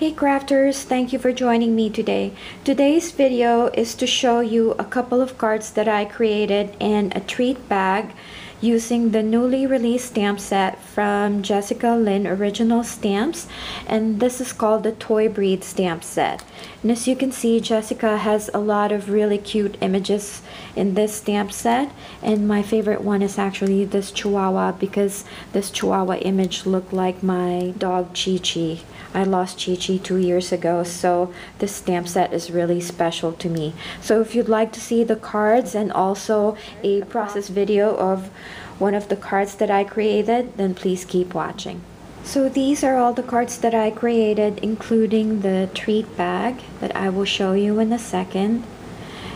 Hey crafters, thank you for joining me today. Today's video is to show you a couple of cards that I created in a treat bag using the newly released stamp set from Jessica Lynn Original Stamps, and this is called the Toy Breed stamp set. And as you can see, Jessica has a lot of really cute images in this stamp set, and my favorite one is actually this Chihuahua because this Chihuahua image looked like my dog Chi Chi. I lost Chi Chi 2 years ago, so this stamp set is really special to me. So if you'd like to see the cards and also a process video of one of the cards that I created, then please keep watching. So these are all the cards that I created, including the treat bag that I will show you in a second.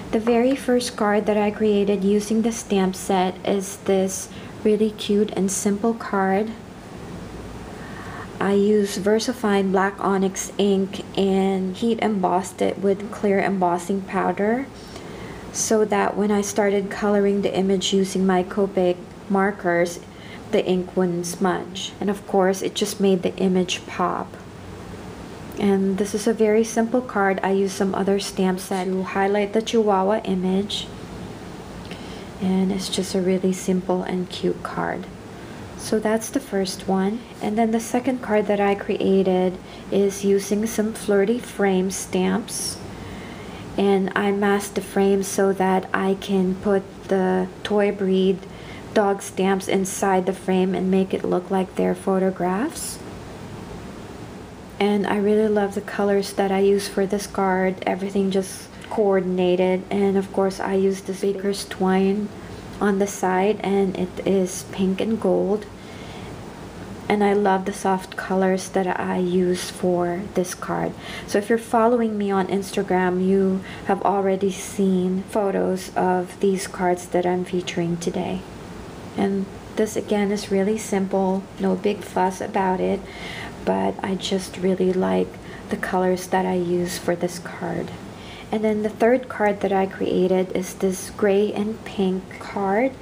The very first card that I created using the stamp set is this really cute and simple card. I used VersaFine black onyx ink and heat embossed it with clear embossing powder so that when I started coloring the image using my Copic markers, the ink wouldn't smudge. And of course, it just made the image pop. And this is a very simple card. I used some other stamp set to highlight the Chihuahua image. And it's just a really simple and cute card. So that's the first one. And then the second card that I created is using some flirty frame stamps. And I masked the frame so that I can put the Toy Breed dog stamps inside the frame and make it look like they're photographs. And I really love the colors that I use for this card. Everything just coordinated. And of course I used this baker's twine on the side, and it is pink and gold. And I love the soft colors that I use for this card. So if you're following me on Instagram, you have already seen photos of these cards that I'm featuring today. And this again is really simple, no big fuss about it, but I just really like the colors that I use for this card. And then the third card that I created is this gray and pink card,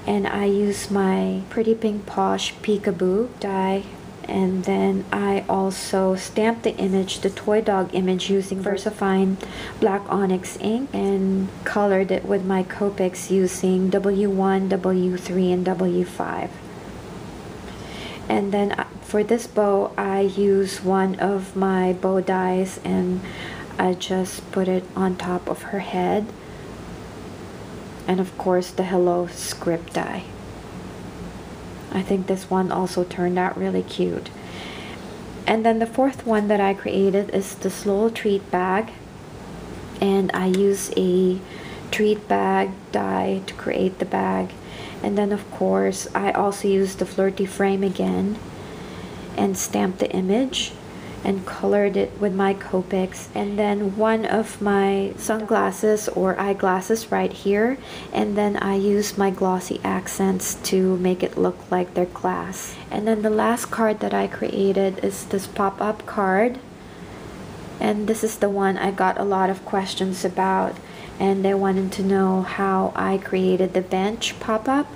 and I use my Pretty Pink Posh Peekaboo die, and then I also stamped the image, the toy dog image, using VersaFine black onyx ink and colored it with my Copics using W1, W3, and W5. And then for this bow, I use one of my bow dies and I just put it on top of her head, and of course the hello script die. I think this one also turned out really cute. And then the fourth one that I created is this little treat bag, and I use a treat bag die to create the bag. And then of course I also used the flirty frame again and stamped the image and colored it with my Copics, and then one of my sunglasses or eyeglasses right here, and then I use my glossy accents to make it look like they're glass. And then the last card that I created is this pop-up card, and this is the one I got a lot of questions about, and they wanted to know how I created the bench pop-up.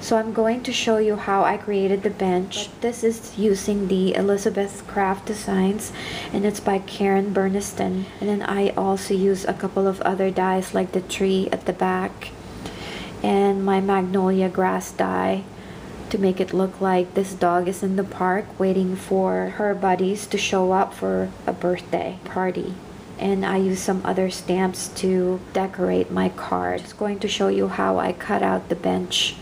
So I'm going to show you how I created the bench. This is using the Elizabeth Craft Designs, and it's by Karen Berniston. And then I also use a couple of other dies like the tree at the back and my magnolia grass die to make it look like this dog is in the park waiting for her buddies to show up for a birthday party. And I use some other stamps to decorate my card. Just going to show you how I cut out the bench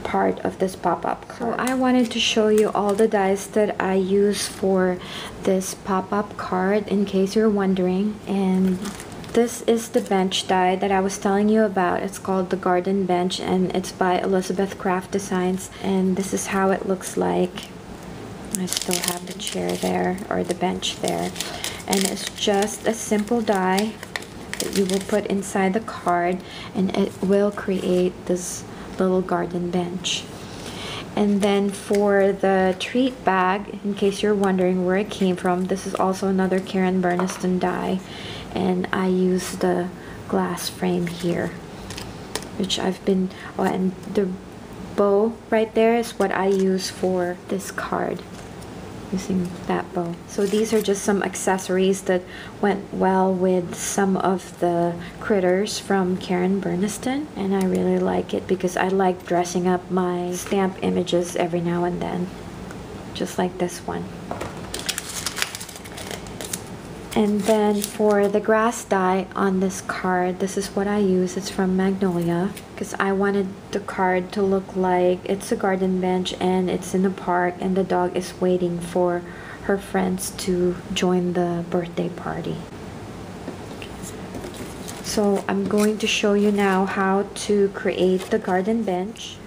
part of this pop-up card. So I wanted to show you all the dies that I use for this pop-up card in case you're wondering. And this is the bench die that I was telling you about. It's called the Garden Bench, and it's by Elizabeth Craft Designs, and this is how it looks like. I still have the chair there, or the bench there, and it's just a simple die that you will put inside the card, and it will create this little garden bench. And then for the treat bag, in case you're wondering where it came from, this is also another Karen Berniston die, and I use the glass frame here, which I've been, oh, and the bow right there is what I use for this card. using that bow. So these are just some accessories that went well with some of the critters from Karen Burniston, and I really like it because I like dressing up my stamp images every now and then, just like this one. And then for the grass dye on this card, this is what I use. It's from Magnolia, because I wanted the card to look like it's a garden bench and it's in a park and the dog is waiting for her friends to join the birthday party. So I'm going to show you now how to create the garden bench.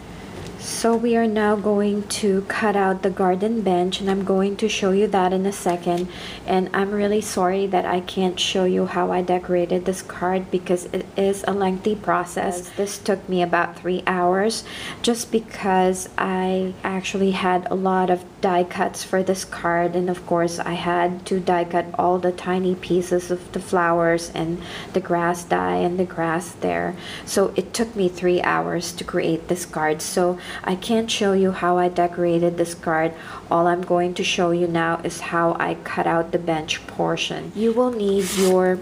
So we are now going to cut out the garden bench, and I'm going to show you that in a second. And I'm really sorry that I can't show you how I decorated this card because it is a lengthy process. This took me about 3 hours just because I actually had a lot of die cuts for this card, and of course I had to die cut all the tiny pieces of the flowers and the grass dye and the grass there. So it took me 3 hours to create this card. So I can't show you how I decorated this card. All I'm going to show you now is how I cut out the bench portion. You will need your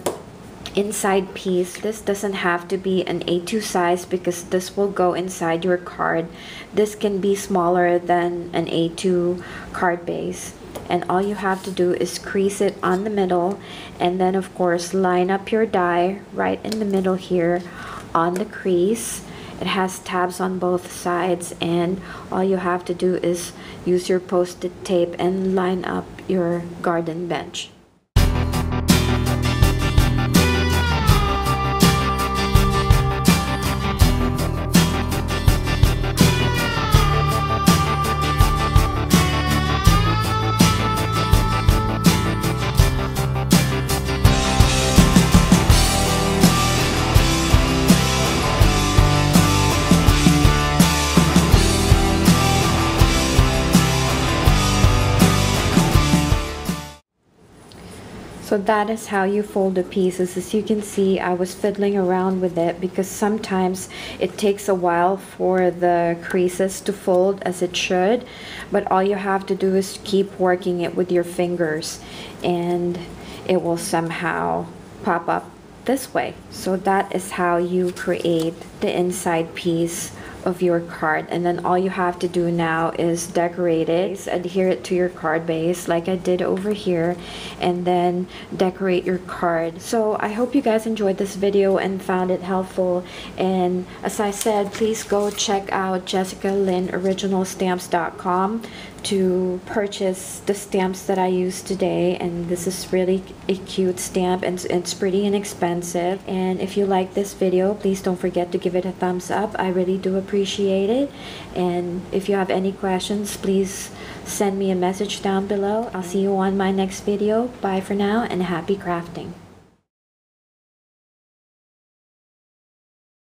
inside piece. This doesn't have to be an A2 size because this will go inside your card. This can be smaller than an A2 card base. And all you have to do is crease it on the middle, and then of course line up your die right in the middle here on the crease. It has tabs on both sides, and all you have to do is use your post-it tape and line up your garden bench. So that is how you fold the pieces. As you can see, I was fiddling around with it because sometimes it takes a while for the creases to fold as it should, but all you have to do is keep working it with your fingers and it will somehow pop up this way. So that is how you create the inside piece of your card, and then all you have to do now is decorate it, adhere it to your card base like I did over here, and then decorate your card. So I hope you guys enjoyed this video and found it helpful, and as I said, please go check out JessicaLynnOriginalStamps.com to purchase the stamps that I used today. And this is really a cute stamp, and it's pretty inexpensive. And if you like this video, please don't forget to give it a thumbs up. I really do appreciate it. And if you have any questions, please send me a message down below. I'll see you on my next video. Bye for now, and happy crafting.